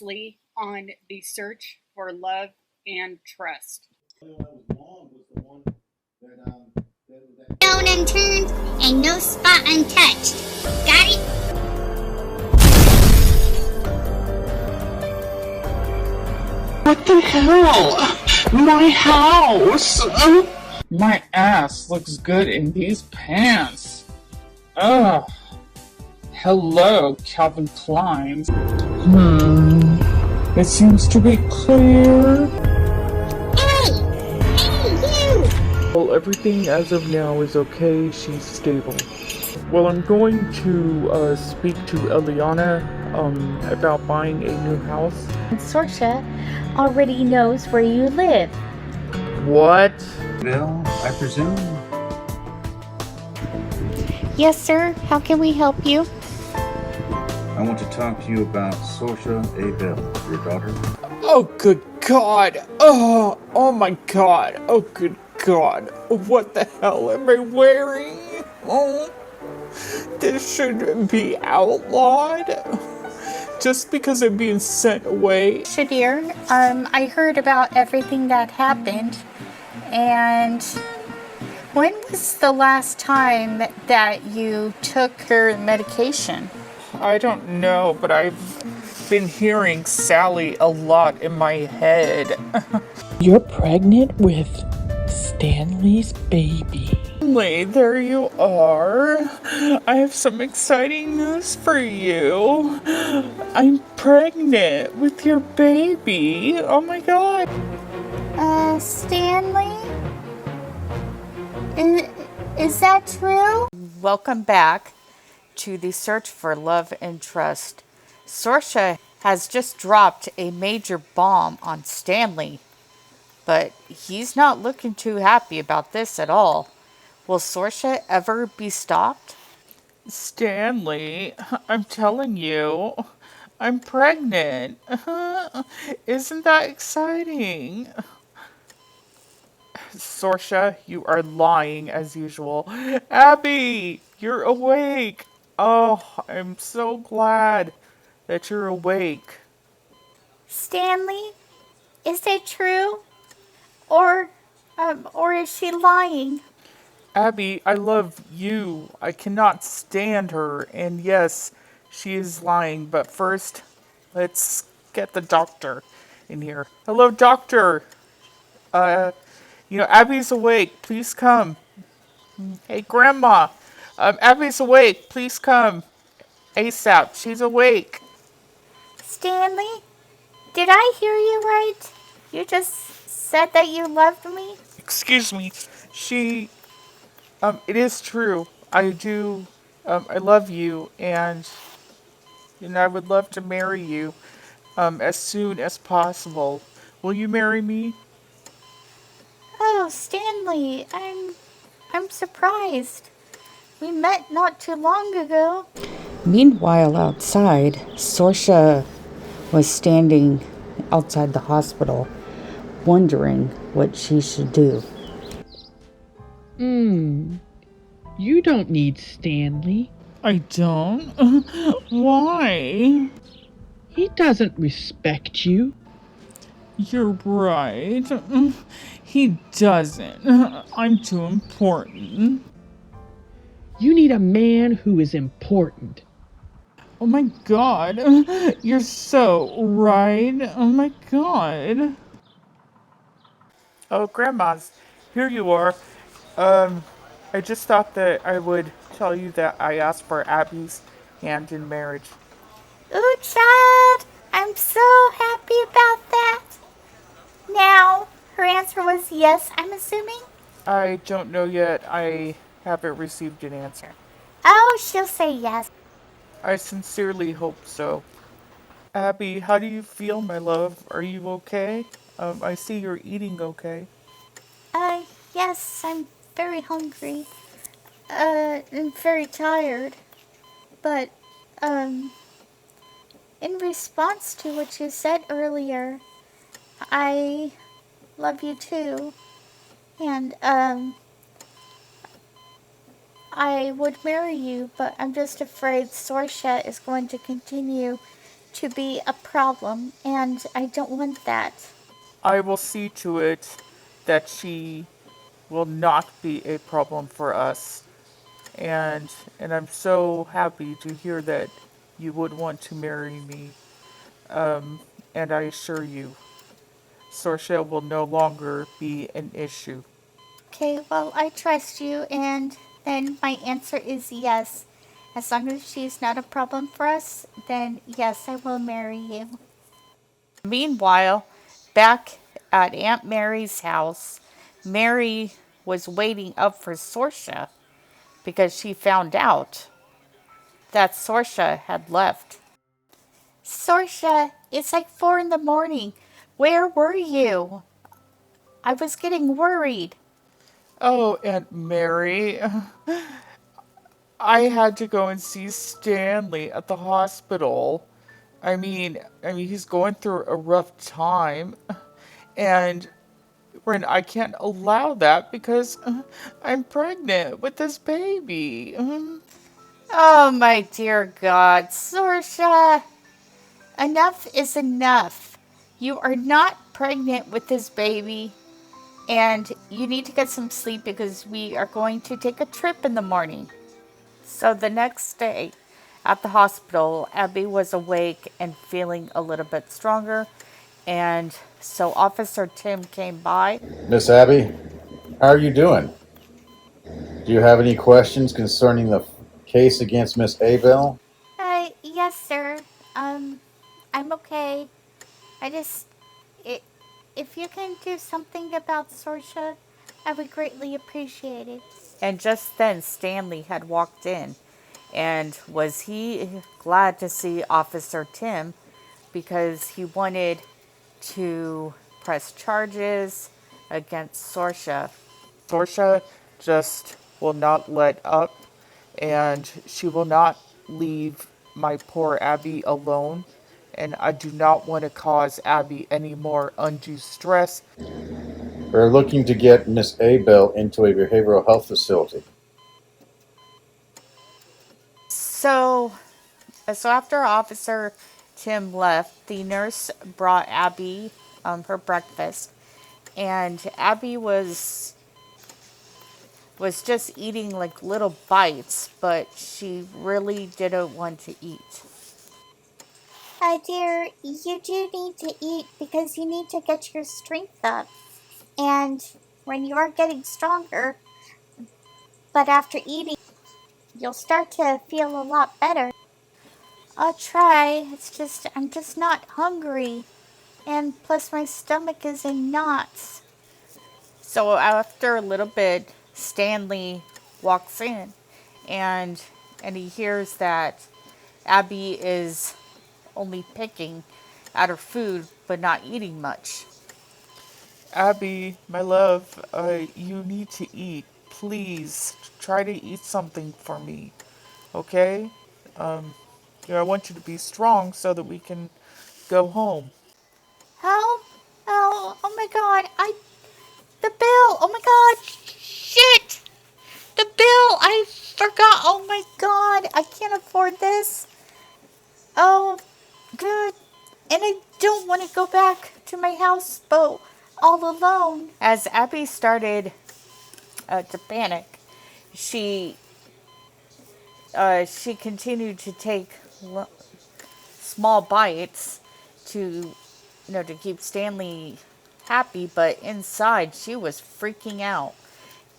On the search for love and trust. Down unturned and no spot untouched. Got it? What the hell? My house! My ass looks good in these pants. Ugh. Hello, Calvin Klein. It seems to be clear. Hey! Hey, you! Well, everything as of now is okay. She's stable. Well, I'm going to speak to Eliana about buying a new house. Sorsha already knows where you live. What? Well, I presume. Yes, sir. How can we help you? I want to talk to you about Sorsha Abel, your daughter. Oh, good God. Oh my God. Oh, good God. What the hell am I wearing? Oh, this shouldn't be outlawed. Just because I'm being sent away. Shadir, I heard about everything that happened, and when was the last time that you took your medication? I don't know, but I've been hearing Sally a lot in my head. You're pregnant with Stanley's baby. Stanley, there you are. I have some exciting news for you. I'm pregnant with your baby. Oh my God. Stanley? Is that true? Welcome back to the search for love and trust. Sorsha has just dropped a major bomb on Stanley, but he's not looking too happy about this at all. Will Sorsha ever be stopped? Stanley, I'm telling you, I'm pregnant. Isn't that exciting? Sorsha, you are lying as usual. Abby, you're awake. Oh, I'm so glad that you're awake. Stanley, is it true? Or is she lying? Abby, I love you. I cannot stand her. And yes, she is lying. But first, let's get the doctor in here. Hello, doctor. Abby's awake. Please come. Hey, Grandma. Abby's awake. Please come. ASAP. She's awake. Stanley, did I hear you right? You just said that you loved me? Excuse me. It is true. I do, I love you, and I would love to marry you, as soon as possible. Will you marry me? Oh, Stanley, I'm surprised. We met not too long ago. Meanwhile, outside, Sorsha was standing outside the hospital, wondering what she should do. You don't need Stanley. I don't. Why? He doesn't respect you. You're right. He doesn't. I'm too important. You need a man who is important. Oh my God. You're so right. Oh my God. Oh, Grandma's. Here you are. I just thought that I would tell you that I asked for Abby's hand in marriage. Ooh, child, I'm so happy about that. Now, her answer was yes, I'm assuming? I don't know yet. I haven't received an answer. Oh, she'll say yes. I sincerely hope so. Abby, how do you feel, my love? Are you okay? I see you're eating okay. Yes, I'm very hungry. And very tired. But, in response to what you said earlier, I love you too. And, I would marry you, but I'm just afraid Sorsha is going to continue to be a problem, and I don't want that. I will see to it that she will not be a problem for us. And I'm so happy to hear that you would want to marry me. And I assure you, Sorcia will no longer be an issue. Okay, well, I trust you, and then my answer is yes. As long as she's not a problem for us, then yes, I will marry you. Meanwhile, back at Aunt Mary's house, Mary was waiting up for Sorcia because she found out that Sorcia had left. Sorcia, it's like 4 in the morning. Where were you? I was getting worried. Oh, Aunt Mary, I had to go and see Stanley at the hospital. I mean, he's going through a rough time, and I can't allow that because I'm pregnant with this baby. Oh, my dear God, Sorcia, enough is enough. You are not pregnant with this baby, and you need to get some sleep because we are going to take a trip in the morning. So the next day at the hospital, Abby was awake and feeling a little bit stronger, and so Officer Tim came by. Miss Abby, how are you doing? Do you have any questions concerning the case against Miss Abel? Yes, sir. Um, I'm okay. I just, it, if you can do something about Sorcia, I would greatly appreciate it. And just then, Stanley had walked in, and was he glad to see Officer Tim because he wanted to press charges against Sorcia. Sorcia just will not let up, and she will not leave my poor Abby alone. And I do not want to cause Abby any more undue stress. We're looking to get Miss Abel into a behavioral health facility. So, so after Officer Tim left, the nurse brought Abby her breakfast, and Abby was just eating like little bites, but she really didn't want to eat. Dear, you do need to eat because you need to get your strength up. And when you are getting stronger, but after eating, you'll start to feel a lot better. I'll try. I'm just not hungry. And plus, my stomach is in knots. So after a little bit, Stanley walks in, and he hears that Abby is only picking at her food but not eating much. Abby, my love, you need to eat. Please try to eat something for me, okay? I want you to be strong so that we can go home. Help! Oh my God! The bill! Oh my God! Shit! The bill! I forgot! Oh my God! I can't afford this. Oh, good. And I don't want to go back to my houseboat all alone. As Abby started to panic, she she continued to take small bites to to keep Stanley happy, but inside she was freaking out,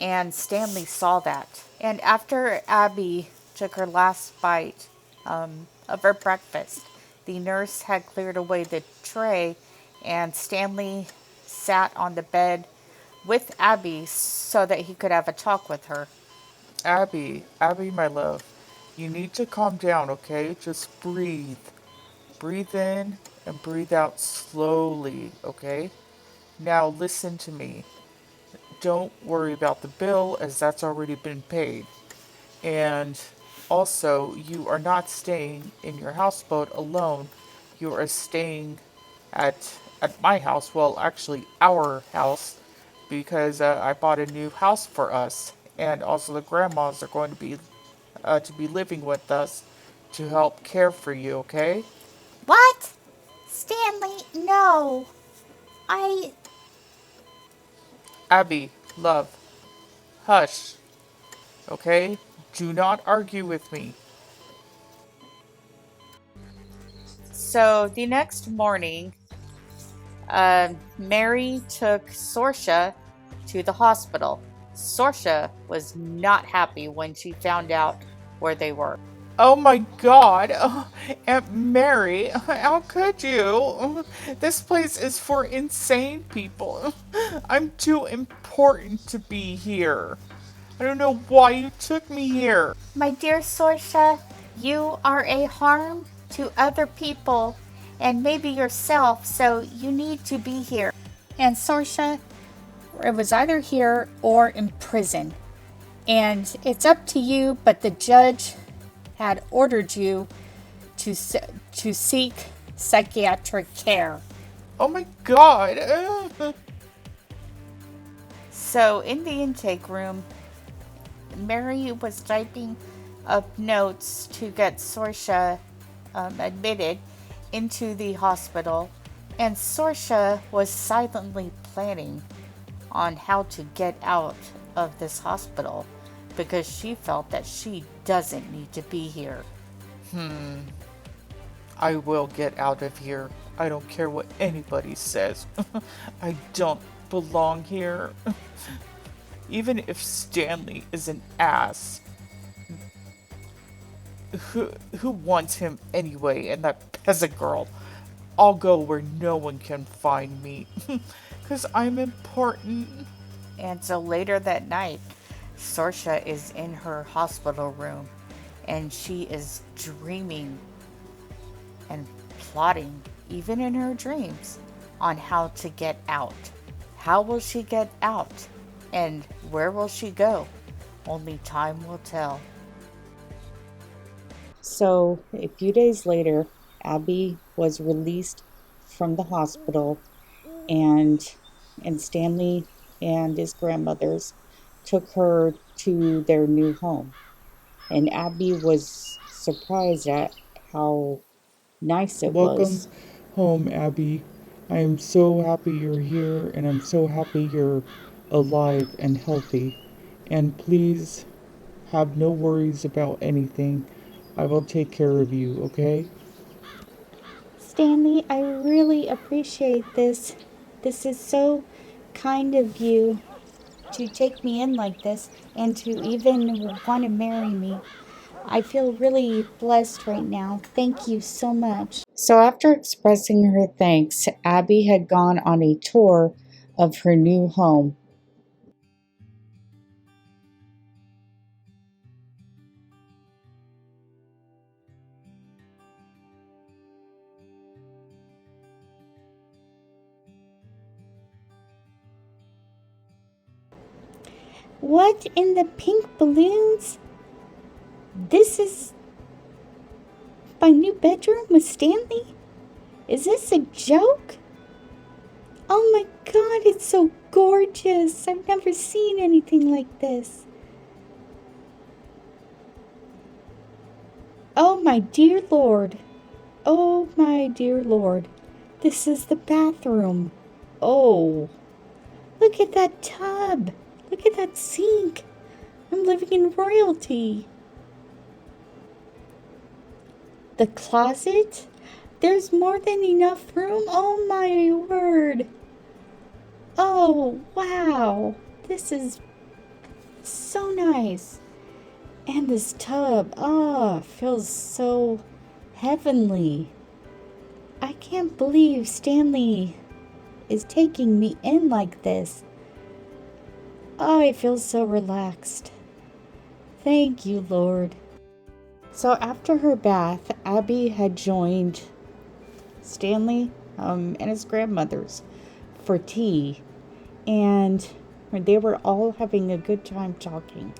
and Stanley saw that. And after Abby took her last bite of her breakfast, the nurse had cleared away the tray, and Stanley sat on the bed with Abby so that he could have a talk with her. Abby, my love, you need to calm down, okay? Just breathe. Breathe in and breathe out slowly, okay? Now listen to me. Don't worry about the bill as that's already been paid. And also, you are not staying in your houseboat alone. You are staying at my house, well, actually our house, because I bought a new house for us, and also the grandmas are going to be living with us to help care for you. Okay? What? Stanley, no. I. Abby, love, hush, okay? Do not argue with me. So the next morning, Mary took Sorsha to the hospital. Sorsha was not happy when she found out where they were. Oh my god, Aunt Mary, how could you? This place is for insane people. I'm too important to be here. I don't know why you took me here. My dear Sorsha, you are a harm to other people and maybe yourself, so you need to be here. And Sorsha, it was either here or in prison. And it's up to you, but the judge had ordered you to seek psychiatric care. Oh my god. So in the intake room, Mary was typing up notes to get Sorsha admitted into the hospital, and Sorsha was silently planning on how to get out of this hospital because she felt that she doesn't need to be here. I will get out of here. I don't care what anybody says. I don't belong here. Even if Stanley is an ass. Who wants him anyway, and that peasant girl? I'll go where no one can find me. 'Cause I'm important. And so later that night, Sorsha is in her hospital room and she is dreaming and plotting, even in her dreams, on how to get out. How will she get out? And where will she go? Only time will tell. So, a few days later, Abby was released from the hospital, and Stanley and his grandmothers took her to their new home. And Abby was surprised at how nice it Welcome was. home, Abby. I am so happy you're here, and I'm so happy you're alive and healthy. And please have no worries about anything. I will take care of you, okay? Stanley, I really appreciate this. This is so kind of you to take me in like this and to even want to marry me. I feel really blessed right now. Thank you so much. So, after expressing her thanks, Abby had gone on a tour of her new home. What in the pink balloons? This is my new bedroom with Stanley? Is this a joke? Oh my god, it's so gorgeous. I've never seen anything like this. Oh my dear Lord. Oh my dear Lord. This is the bathroom. Oh. Look at that tub. Look at that sink. I'm living in royalty. The closet? There's more than enough room. Oh my word. Oh, wow. This is so nice. And this tub, feels so heavenly. I can't believe Stanley is taking me in like this. Oh, I feel so relaxed. Thank you, Lord. So, after her bath, Abby had joined Stanley and his grandmothers for tea, and they were all having a good time talking.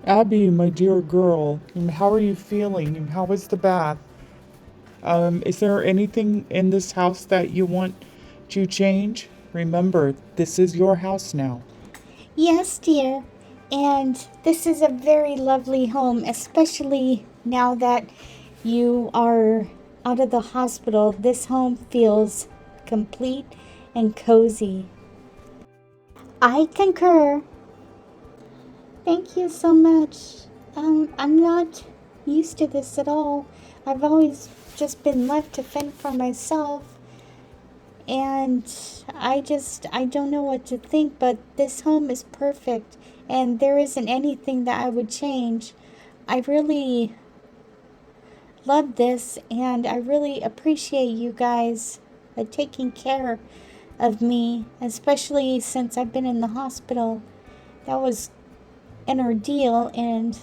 Abby, my dear girl, how are you feeling? How was the bath? Is there anything in this house that you want to change? Remember, this is your house now. Yes, dear. And this is a very lovely home, especially now that you are out of the hospital, this home feels complete and cozy. I concur. Thank you so much. I'm not used to this at all. I've always just been left to fend for myself. And I don't know what to think, but this home is perfect. And there isn't anything that I would change. I really love this, and I really appreciate you guys taking care of me, especially since I've been in the hospital. That was an ordeal, and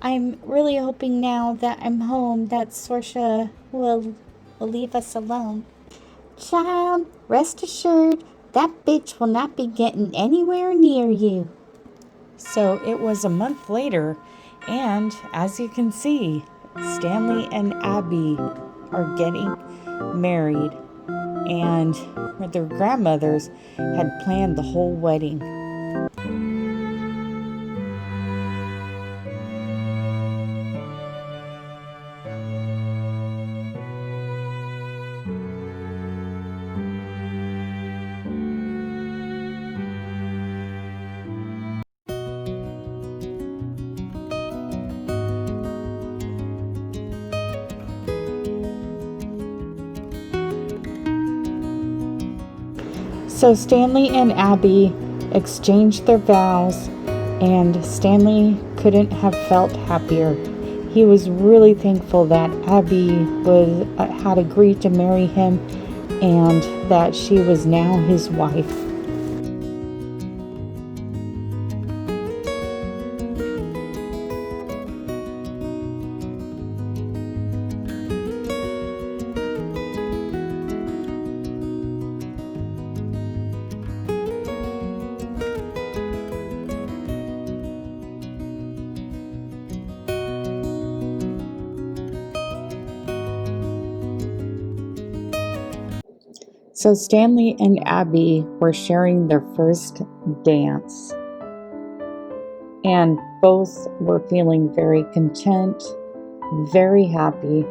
I'm really hoping now that I'm home that Sorsha will leave us alone. Child, rest assured, that bitch will not be getting anywhere near you. So it was a month later, and as you can see, Stanley and Abby are getting married, and their grandmothers had planned the whole wedding. So Stanley and Abby exchanged their vows, and Stanley couldn't have felt happier. He was really thankful that Abby had agreed to marry him and that she was now his wife. So Stanley and Abby were sharing their first dance, and both were feeling very content, very happy,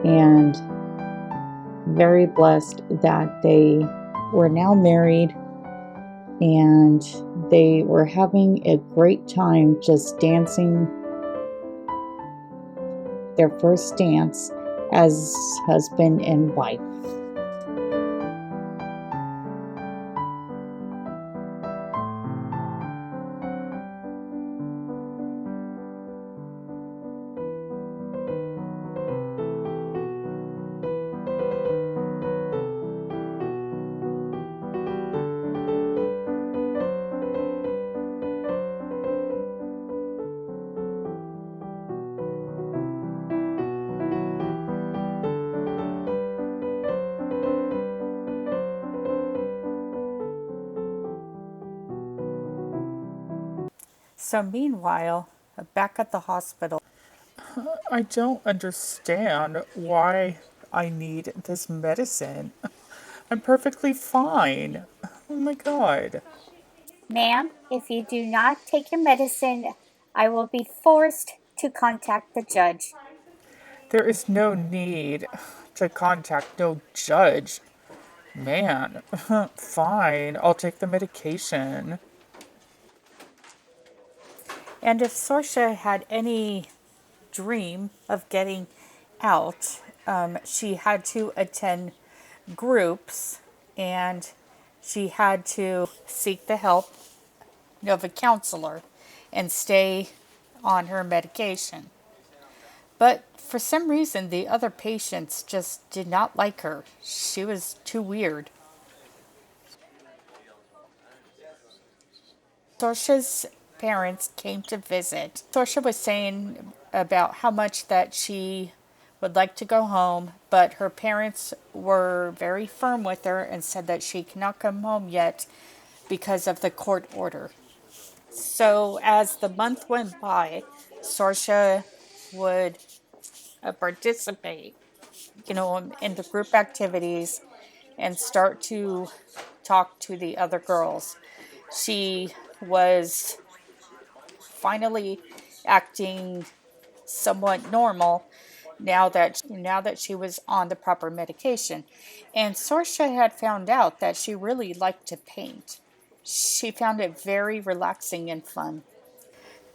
and very blessed that they were now married, and they were having a great time just dancing their first dance as husband and wife. So, meanwhile, back at the hospital, I don't understand why I need this medicine. I'm perfectly fine. Oh my god. Ma'am, if you do not take your medicine, I will be forced to contact the judge. There is no need to contact no judge. Man, fine, I'll take the medication. and if Sorsha had any dream of getting out, she had to attend groups and she had to seek the help of a counselor and stay on her medication. But for some reason, the other patients just did not like her. She was too weird. Sorsha's parents came to visit. Sorsha was saying about how much that she would like to go home, but her parents were very firm with her and said that she cannot come home yet because of the court order. So as the month went by, Sorsha would participate, in the group activities and start to talk to the other girls. She was finally acting somewhat normal now that she was on the proper medication. And Sorsha had found out that she really liked to paint. She found it very relaxing and fun.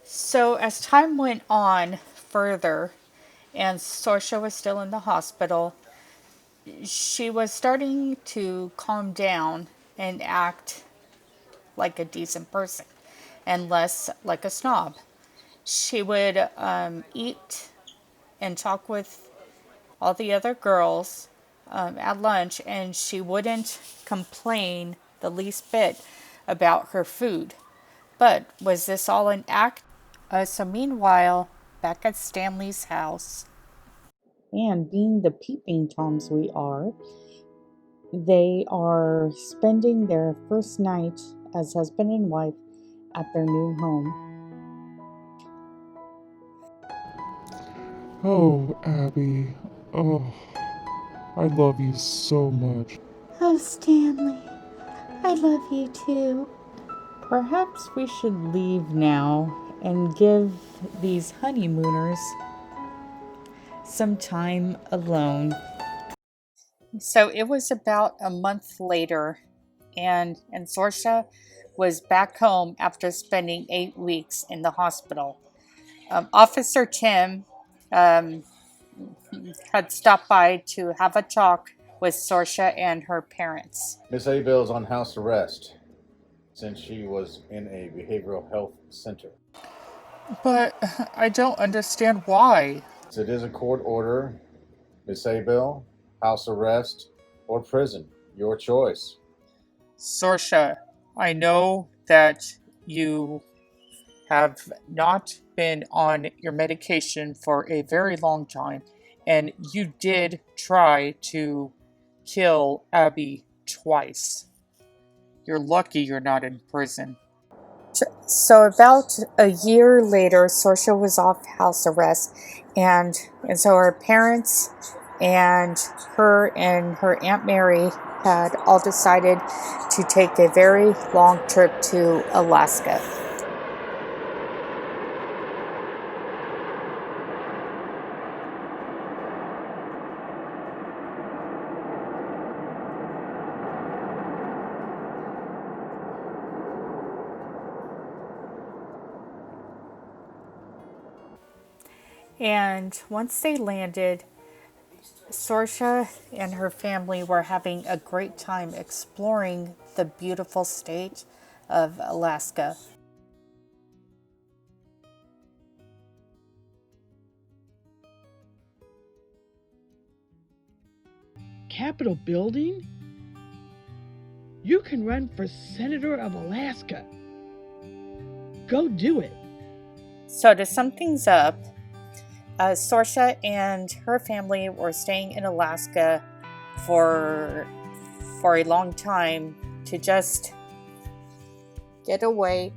So as time went on further and Sorsha was still in the hospital, she was starting to calm down and act like a decent person and less like a snob. She would eat and talk with all the other girls at lunch, and she wouldn't complain the least bit about her food. But was this all an act? So meanwhile, back at Stanley's house. And being the peeping toms we are, they are spending their first night as husband and wife at their new home. Oh, Abby. Oh, I love you so much. Oh, Stanley, I love you too. Perhaps we should leave now and give these honeymooners some time alone. So it was about a month later, and Sorsha was back home after spending 8 weeks in the hospital. Officer Tim had stopped by to have a talk with Sorsha and her parents. Miss Abel is on house arrest since she was in a behavioral health center. But I don't understand why. It is a court order. Miss Abel, house arrest or prison, your choice. Sorsha, I know that you have not been on your medication for a very long time, and you did try to kill Abby twice. You're lucky you're not in prison. So about a year later, Sorsha was off house arrest, and so her parents and her Aunt Mary had all decided to take a very long trip to Alaska. And once they landed, Sorsha and her family were having a great time exploring the beautiful state of Alaska. Capitol building? You can run for Senator of Alaska. Go do it. So to sum things up, Sorsha and her family were staying in Alaska for a long time to just get away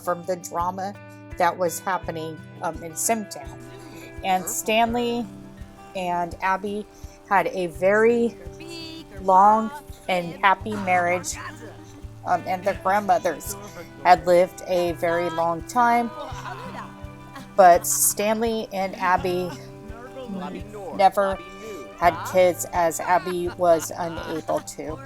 from the drama that was happening in Simtown. And Stanley and Abby had a very long and happy marriage, and their grandmothers had lived a very long time. But Stanley and Abby never had kids, as Abby was unable to.